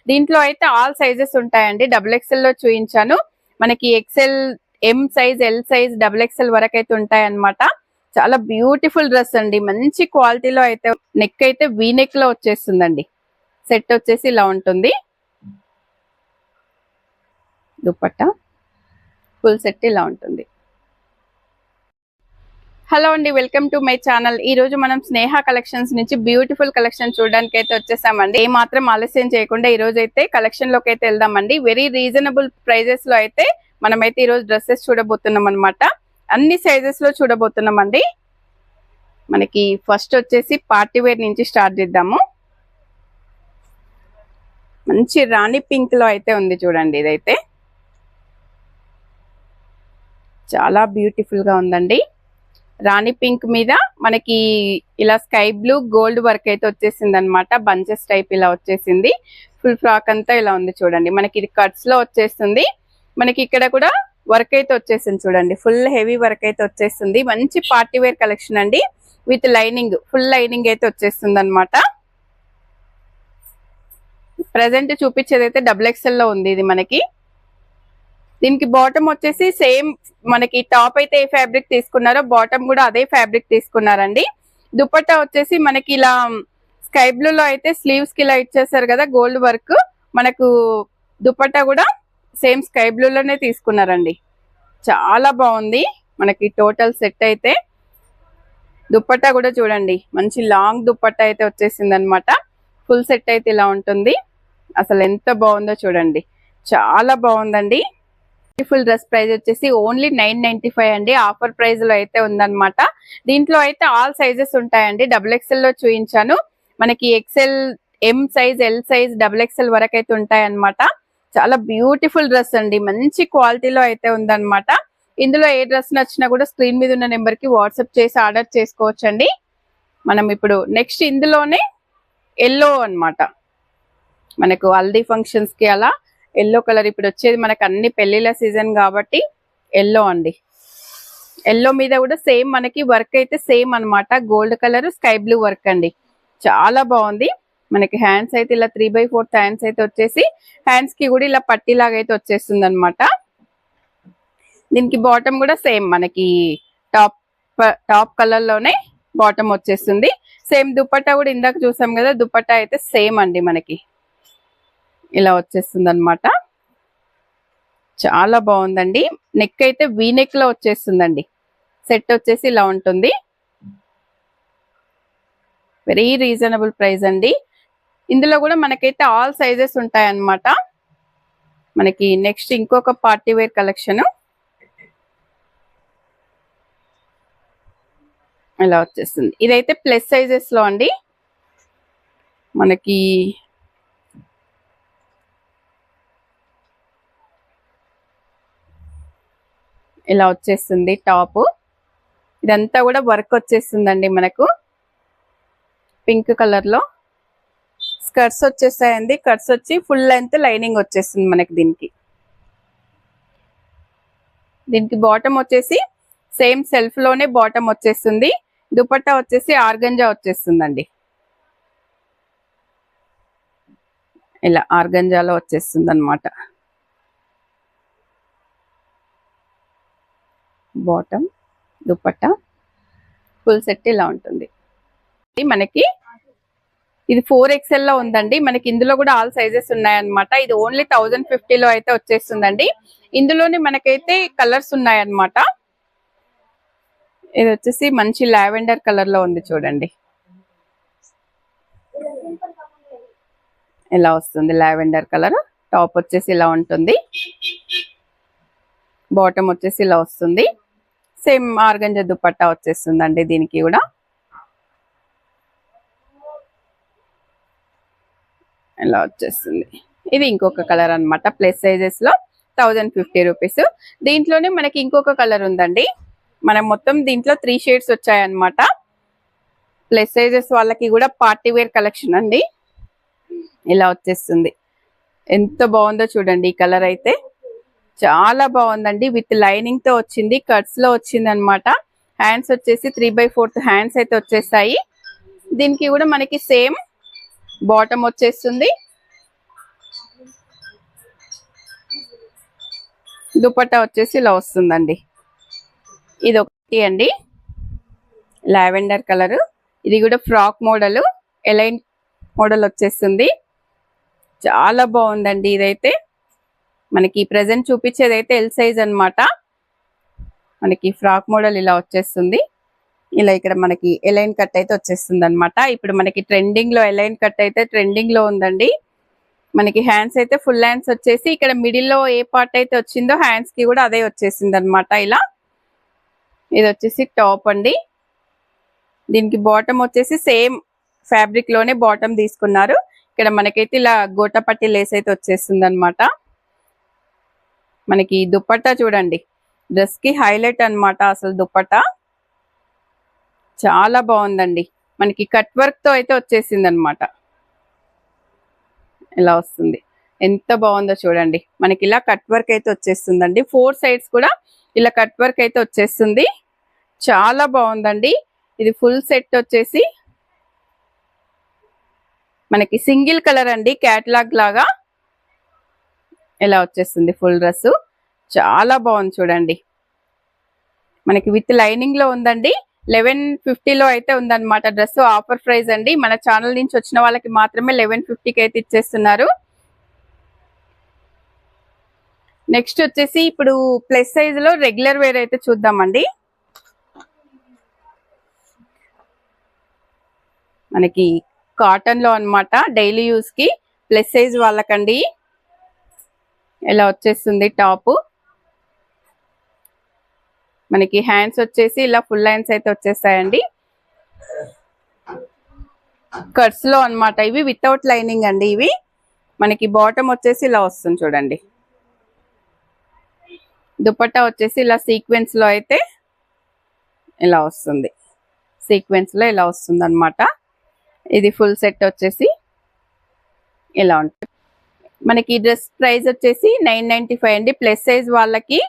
దీంట్లో అయితే all sizes ఉంటాయండి. XXL లో చూపించాను. మనకి XL, M size, L size, XXL వరకు అయితే ఉంటాయి అన్నమాట. చాలా బ్యూటిఫుల్ డ్రెస్ అండి. మంచి క్వాలిటీలో అయితే, నెక్ అయితే వీ నెక్ లో వచ్చేస్తుందండి. సెట్ వచ్చేసి ఇలా ఉంటుంది. దుపట్టా ఫుల్ సెట్ ఇలా ఉంటుంది. హలో అండి, వెల్కమ్ టు మై ఛానల్. ఈ రోజు మనం స్నేహ కలెక్షన్స్ నుంచి బ్యూటిఫుల్ కలెక్షన్ చూడడానికి అయితే వచ్చేసామండి. ఏ మాత్రం ఆలస్యం చేయకుండా ఈ రోజు అయితే కలెక్షన్ లోకి అయితే వెళ్దామండి. వెరీ రీజనబుల్ ప్రైజెస్ లో అయితే మనమైతే ఈ రోజు డ్రెస్సెస్ చూడబోతున్నాం అనమాట. అన్ని సైజెస్ లో చూడబోతున్నామండి. మనకి ఫస్ట్ వచ్చేసి పార్టీ వేర్ నుంచి స్టార్ట్ చేద్దాము. మంచి రాణి పింక్ లో అయితే ఉంది చూడండి. ఇదైతే చాలా బ్యూటిఫుల్ గా ఉందండి. రాణి పింక్ మీద మనకి ఇలా స్కై బ్లూ గోల్డ్ వర్క్ అయితే వచ్చేసింది అనమాట. బంచెస్ టైప్ ఇలా వచ్చేసింది. ఫుల్ ఫ్రాక్ అంతా ఇలా ఉంది చూడండి. మనకి ఇది కట్స్ లో వచ్చేస్తుంది. మనకి ఇక్కడ కూడా వర్క్ అయితే వచ్చేసింది చూడండి. ఫుల్ హెవీ వర్క్ అయితే వచ్చేస్తుంది. మంచి పార్టీ వేర్ కలెక్షన్ అండి. విత్ లైనింగ్, ఫుల్ లైనింగ్ అయితే వచ్చేస్తుంది అనమాట. ప్రెసెంట్ చూపించేది అయితే XXL లో ఉంది ఇది మనకి. దీనికి బాటమ్ వచ్చేసి సేమ్, మనకి టాప్ అయితే ఏ ఫ్యాబ్రిక్ తీసుకున్నారో బాటమ్ కూడా అదే ఫ్యాబ్రిక్ తీసుకున్నారండి. దుపట్టా వచ్చేసి మనకి ఇలా స్కై బ్లూ లో అయితే స్లీవ్స్ కి ఇలా ఇచ్చేసారు కదా గోల్డ్ వర్క్. మనకు దుపట్టా కూడా సేమ్ స్కై బ్లూ లోనే తీసుకున్నారండి. చాలా బాగుంది మనకి టోటల్ సెట్ అయితే. దుపట్టా కూడా చూడండి, మంచి లాంగ్ దుపట్టా అయితే వచ్చేసింది అనమాట. ఫుల్ సెట్ అయితే ఇలా ఉంటుంది. అసలు ఎంత బాగుందో చూడండి, చాలా బాగుందండి. బ్యూటిఫుల్ డ్రెస్ ప్రైస్ వచ్చేసి ఓన్లీ 995 అండి. ఆఫర్ ప్రైస్ లో అయితే ఉందన్నమాట. దీంట్లో అయితే ఆల్ సైజెస్ ఉంటాయండి. XXL లో చూపించాను. మనకి XL, M size, L size, XXL వరకు అయితే ఉంటాయి అన్నమాట. చాలా బ్యూటిఫుల్ డ్రెస్ అండి. మంచి క్వాలిటీలో అయితే ఉందన్నమాట. ఇందులో ఏ డ్రెస్ నచ్చినా కూడా స్క్రీన్ మీద ఉన్న నెంబర్ కి వాట్సాప్ చేసి ఆర్డర్ చేసుకోవచ్చండి. మనం ఇప్పుడు నెక్స్ట్ ఇందులోనే ఎల్లో అన్నమాట. మనకు హల్దీ ఫంక్షన్స్ కి అలా ఎల్లో కలర్ ఇప్పుడు వచ్చేది మనకు అన్ని పెళ్లిళ్ళ సీజన్ కాబట్టి ఎల్లో అండి. ఎల్లో మీద కూడా సేమ్ మనకి వర్క్ అయితే సేమ్ అన్నమాట. Gold colour, sky blue work అండి. చాలా బాగుంది. మనకి హ్యాండ్స్ అయితే ఇలా 3/4 హ్యాండ్స్ అయితే వచ్చేసి, హ్యాండ్స్ కి కూడా ఇలా పట్టీలాగా అయితే వచ్చేస్తుంది అనమాట. దీనికి బాటమ్ కూడా సేమ్ మనకి టాప్ కలర్ లోనే బాటమ్ వచ్చేస్తుంది. సేమ్ దుపట్టా కూడా ఇందాక చూసాం కదా, దుపట్టా అయితే సేమ్ అండి. మనకి ఇలా వచ్చేస్తుంది అనమాట. చాలా బాగుందండి. నెక్ అయితే వీ నెక్ లో వచ్చేస్తుందండి. సెట్ వచ్చేసి ఇలా ఉంటుంది. వెరీ రీజనబుల్ ప్రైస్ అండి. ఇందులో కూడా మనకైతే ఆల్ సైజెస్ ఉంటాయి అన్నమాట. మనకి నెక్స్ట్ ఇంకొక పార్టీ వేర్ కలెక్షన్ ఇలా వచ్చేస్తుంది. ఇదైతే ప్లస్ సైజెస్ లో అండి. మనకి ఇలా వచ్చేస్తుంది టాప్. ఇదంతా కూడా వర్క్ వచ్చేస్తుందండి. మనకు పింక్ కలర్ లో స్కర్ట్స్ వచ్చేసాయండి. కట్స్ వచ్చి ఫుల్ లెంత్ లైనింగ్ వచ్చేస్తుంది మనకి. దీనికి బాటమ్ వచ్చేసి సేమ్ సెల్ఫ్ లోనే బాటమ్ వచ్చేస్తుంది. దుపట్టా వచ్చేసి ఆర్గంజా వచ్చేస్తుందండి. ఇలా ఆర్గంజాలో వచ్చేస్తుంది అనమాట. బాటమ్, దుపట్టా, ఫుల్ సెట్ ఇలా ఉంటుంది. మనకి ఇది 4XL లో ఉందండి. మనకి ఇందులో కూడా ఆల్ సైజెస్ ఉన్నాయన్నమాట. ఇది ఓన్లీ 1050 లో అయితే వచ్చేస్తుందండి. ఇందులోనే మనకైతే కలర్స్ ఉన్నాయన్నమాట. ఇది వచ్చేసి మంచి లావెండర్ కలర్ లో ఉంది చూడండి. ఇలా వస్తుంది లావెండర్ కలర్. టాప్ వచ్చేసి ఇలా ఉంటుంది. బాటమ్ వచ్చేసి ఇలా వస్తుంది. సేమ్ ఆర్గంజా దుపట్టా వచ్చేస్తుందండి దీనికి కూడా. ఇలా వచ్చేస్తుంది. ఇది ఇంకొక కలర్ అన్నమాట. ప్లస్ సైజెస్ లో 1050 రూపీస్. దీంట్లోనే మనకి ఇంకొక కలర్ ఉందండి. మనం మొత్తం దీంట్లో 3 షేడ్స్ వచ్చాయన్నమాట. ప్లస్ సైజెస్ వాళ్ళకి కూడా పార్టీ వేర్ కలెక్షన్ అండి. ఇలా వచ్చేస్తుంది. ఎంత బాగుందో చూడండి. ఈ కలర్ అయితే చాలా బాగుందండి. విత్ లైనింగ్ తో వచ్చింది. కట్స్ లో వచ్చింది అనమాట. హ్యాండ్స్ వచ్చేసి 3/4 హ్యాండ్స్ అయితే వచ్చేసాయి. దీనికి కూడా మనకి సేమ్ బాటమ్ వచ్చేస్తుంది. దుపట్టా వచ్చేసి ఇలా వస్తుందండి. ఇది ఒకటి అండి, లావెండర్ కలర్. ఇది కూడా ఫ్రాక్ మోడల్, ఎలైన్ మోడల్ వచ్చేస్తుంది. చాలా బాగుందండి. ఇదైతే మనకి ప్రెసెంట్ చూపించేది అయితే ఎల్ సైజ్ అన్నమాట. మనకి ఫ్రాక్ మోడల్ ఇలా వచ్చేస్తుంది. ఇలా ఇక్కడ మనకి ఎలైన్ కట్ అయితే వచ్చేస్తుంది అనమాట. ఇప్పుడు మనకి ట్రెండింగ్ లో ఎలైన్ కట్ అయితే ట్రెండింగ్ లో ఉందండి. మనకి హ్యాండ్స్ అయితే ఫుల్ హ్యాండ్స్ వచ్చేసి ఇక్కడ మిడిల్ లో ఏ పార్ట్ అయితే వచ్చిందో హ్యాండ్స్ కి కూడా అదే వచ్చేసింది అనమాట. ఇలా ఇది వచ్చేసి టాప్ అండి. దీనికి బాటమ్ వచ్చేసి సేమ్ ఫ్యాబ్రిక్ లోనే బాటమ్ తీసుకున్నారు. ఇక్కడ మనకైతే ఇలా గోటపట్టి లేస్ అయితే వచ్చేస్తుంది అనమాట. మనకి దుపట్టా చూడండి, డ్రెస్ కి హైలైట్ అన్నమాట. అసలు దుపట్టా చాలా బాగుందండి. మనకి కట్ వర్క్ తో అయితే వచ్చేసింది అనమాట. ఇలా వస్తుంది, ఎంత బాగుందో చూడండి. మనకి ఇలా కట్ వర్క్ అయితే వచ్చేస్తుందండి. 4 సైడ్స్ కూడా ఇలా కట్ వర్క్ అయితే వచ్చేస్తుంది. చాలా బాగుందండి. ఇది ఫుల్ సెట్ వచ్చేసి మనకి సింగిల్ కలర్ అండి, క్యాటలాగ్ లాగా ఇలా వచ్చేస్తుంది ఫుల్ డ్రెస్. చాలా బాగుంది చూడండి. మనకి విత్ లైనింగ్ లో ఉందండి. 1150 లో అయితే ఉందన్నమాట డ్రెస్. ఆఫర్ ప్రైస్ అండి. మన ఛానల్ నుంచి వచ్చిన వాళ్ళకి మాత్రమే 1150కి అయితే ఇచ్చేస్తున్నారు. నెక్స్ట్ వచ్చేసి ఇప్పుడు ప్లస్ సైజ్ లో రెగ్యులర్ వేర్ అయితే చూద్దామండి. మనకి కాటన్ లో అన్నమాట, డైలీ యూస్ కి ప్లస్ సైజ్ వాళ్ళకండి. ఇలా వచ్చేస్తుంది టాప్. మనకి హ్యాండ్స్ వచ్చేసి ఇలా ఫుల్ హ్యాండ్స్ అయితే వచ్చేస్తాయండి. కట్స్ లో అన్నమాట ఇవి, వితౌట్ లైనింగ్ అండి ఇవి. మనకి బాటమ్ వచ్చేసి ఇలా వస్తుంది చూడండి. దుపట్టా వచ్చేసి ఇలా సీక్వెన్స్ లో అయితే ఇలా వస్తుంది. సీక్వెన్స్ లో ఇలా వస్తుంది అన్నమాట. ఇది ఫుల్ సెట్ వచ్చేసి ఇలా ఉంటుంది. మనకి డ్రెస్ ప్రైస్ వచ్చేసి 995 అండి. ప్లస్ సైజ్ వాళ్ళకి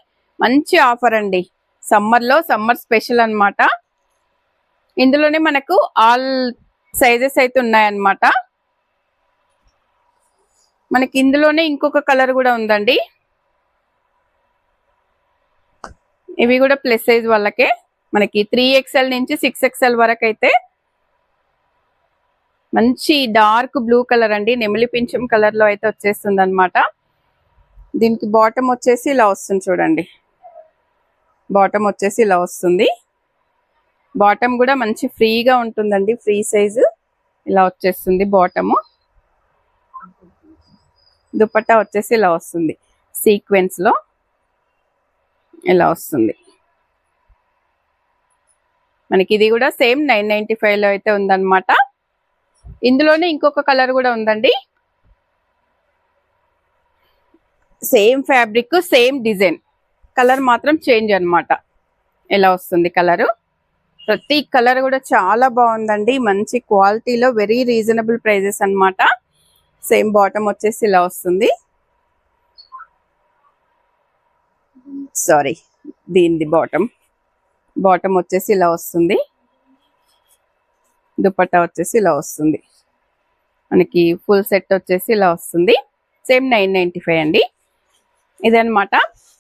మంచి ఆఫర్ అండి. సమ్మర్ స్పెషల్ అన్నమాట. ఇందులోనే మనకు ఆల్ సైజెస్ అయితే ఉన్నాయన్నమాట. మనకి ఇందులోనే ఇంకొక కలర్ కూడా ఉందండి. ఇవి కూడా ప్లస్ సైజ్ వాళ్ళకే. మనకి 3XL నుంచి 6XL వరకు అయితే మంచి డార్క్ బ్లూ కలర్ అండి, నెమిలి పింఛం కలర్ లో అయితే వచ్చేస్తుంది అనమాట. దీనికి బాటమ్ వచ్చేసి ఇలా వస్తుంది చూడండి. బాటమ్ వచ్చేసి ఇలా వస్తుంది. బాటమ్ కూడా మంచి ఫ్రీగా ఉంటుందండి, ఫ్రీ సైజు ఇలా వచ్చేస్తుంది బాటము. దుపట్టా వచ్చేసి ఇలా వస్తుంది సీక్వెన్స్ లో ఇలా వస్తుంది. మనకి ఇది కూడా సేమ్ 995 లో అయితే ఉందన్నమాట. ఇందులోనే ఇంకొక కలర్ కూడా ఉందండి. Same fabric, same design, colour మాత్రం చేంజ్ అన్నమాట. ఎలా వస్తుంది కలరు. ప్రతి కలర్ కూడా చాలా బాగుందండి. మంచి క్వాలిటీలో వెరీ రీజనబుల్ ప్రైజెస్ అన్నమాట. సేమ్ బాటమ్ వచ్చేసి ఇలా వస్తుంది. సారీ, దీనిది బాటమ్ వచ్చేసి ఇలా వస్తుంది. దుపట్టా వచ్చేసి ఇలా వస్తుంది. మనకి ఫుల్ సెట్ వచ్చేసి ఇలా వస్తుంది. సేమ్ 995 అండి. ఇదన్నమాట.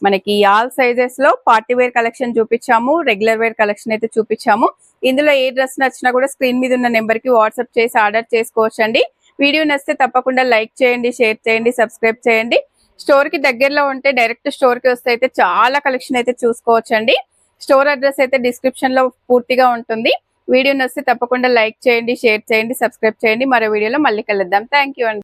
మనకి ఆల్ సైజెస్ లో పార్టీ వేర్ కలెక్షన్ చూపించాము, రెగ్యులర్ వేర్ కలెక్షన్ అయితే చూపించాము. ఇందులో ఏ డ్రెస్ నచ్చినా కూడా స్క్రీన్ మీద ఉన్న నెంబర్ కి వాట్సాప్ చేసి ఆర్డర్ చేసుకోవచ్చు అండి. వీడియో నచ్చితే తప్పకుండా లైక్ చేయండి, షేర్ చేయండి, సబ్స్క్రైబ్ చేయండి. స్టోర్ కి దగ్గరలో ఉంటే డైరెక్ట్ స్టోర్ కి వస్తే అయితే చాలా కలెక్షన్ అయితే చూసుకోవచ్చు అండి. స్టోర్ అడ్రస్ అయితే డిస్క్రిప్షన్ లో పూర్తిగా ఉంటుంది. వీడియో నచ్చితే తప్పకుండా లైక్ చేయండి, షేర్ చేయండి, సబ్స్క్రైబ్ చేయండి. మరో వీడియోలో మళ్ళీ కలుద్దాం. థ్యాంక్ యూ అండి.